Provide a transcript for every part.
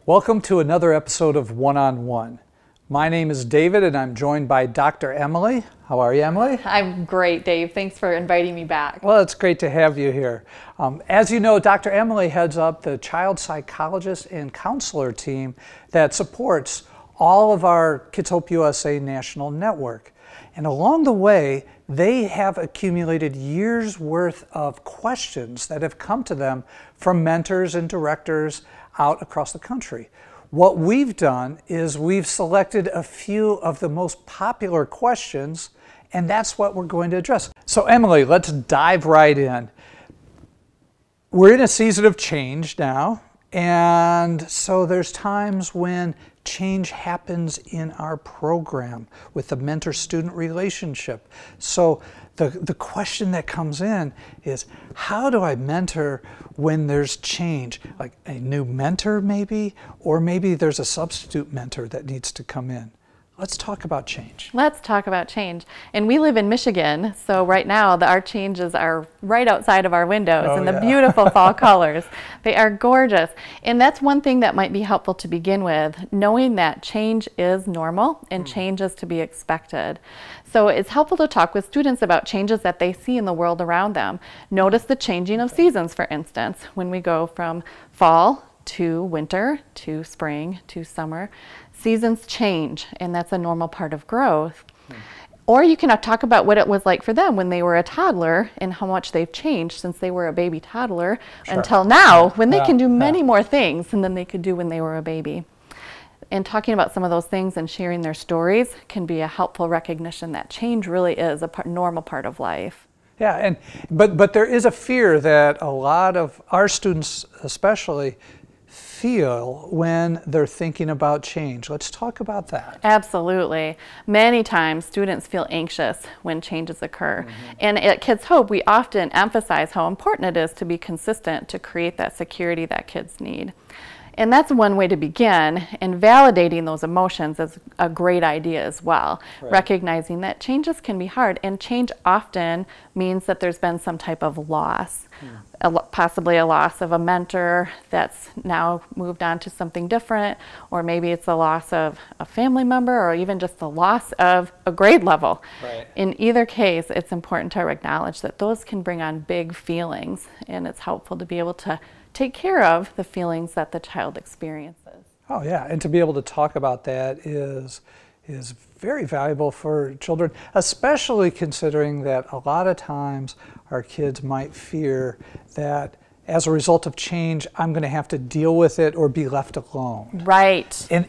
Welcome to another episode of One-on-One. My name is David and I'm joined by Dr. Emilie. How are you, Emilie? I'm great, Dave. Thanks for inviting me back. Well, it's great to have you here. As you know, Dr. Emilie heads up the child psychologist and counselor team that supports all of our Kids Hope USA national network. And along the way, they have accumulated years worth of questions that have come to them from mentors and directors out across the country. What we've done is we've selected a few of the most popular questions, and that's what we're going to address. So Emilie, let's dive right in. We're in a season of change now, and so there's times when change happens in our program with the mentor-student relationship. So the question that comes in is, how do I mentor when there's change? Like a new mentor maybe, or maybe there's a substitute mentor that needs to come in. Let's talk about change. Let's talk about change. And we live in Michigan, so right now our changes are right outside of our windows in the beautiful fall colors. They are gorgeous. And that's one thing that might be helpful to begin with, knowing that change is normal and change is to be expected. So it's helpful to talk with students about changes that they see in the world around them. Notice the changing of seasons, for instance, when we go from fall to winter, to spring, to summer. Seasons change, and that's a normal part of growth. Or you can talk about what it was like for them when they were a toddler and how much they've changed since they were a baby toddler until now, when they can do many more things than they could do when they were a baby. And talking about some of those things and sharing their stories can be a helpful recognition that change really is a normal part of life. Yeah, but there is a fear that a lot of our students especially feel when they're thinking about change. Let's talk about that. Absolutely. Many times students feel anxious when changes occur. And at Kids Hope, we often emphasize how important it is to be consistent to create that security that kids need. And that's one way to begin, and validating those emotions is a great idea as well. Recognizing that changes can be hard, and change often means that there's been some type of loss. Possibly a loss of a mentor that's now moved on to something different, or maybe it's a loss of a family member, or even just the loss of a grade level. In either case, it's important to acknowledge that those can bring on big feelings, and it's helpful to be able to take care of the feelings that the child experiences. Oh yeah, and to be able to talk about that is very valuable for children, especially considering that a lot of times our kids might fear that as a result of change, I'm going to have to deal with it or be left alone. Right. And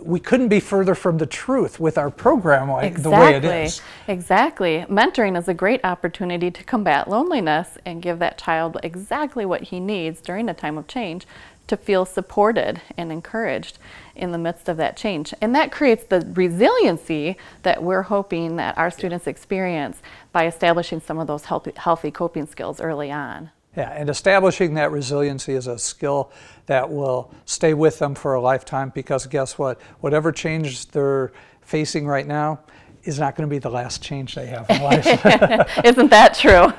we couldn't be further from the truth with our program the way it is. Exactly. Mentoring is a great opportunity to combat loneliness and give that child exactly what he needs during a time of change to feel supported and encouraged in the midst of that change. And that creates the resiliency that we're hoping that our students experience by establishing some of those healthy coping skills early on. Yeah, and establishing that resiliency is a skill that will stay with them for a lifetime, because guess what? Whatever change they're facing right now is not going to be the last change they have in life. Isn't that true?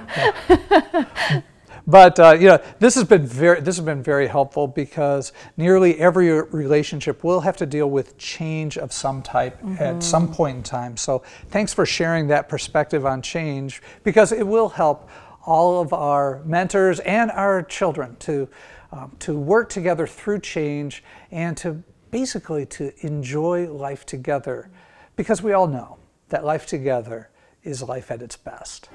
But you know, this has been very helpful, because nearly every relationship will have to deal with change of some type at some point in time. So thanks for sharing that perspective on change, because it will help all of our mentors and our children to work together through change and to basically to enjoy life together, because we all know that life together is life at its best.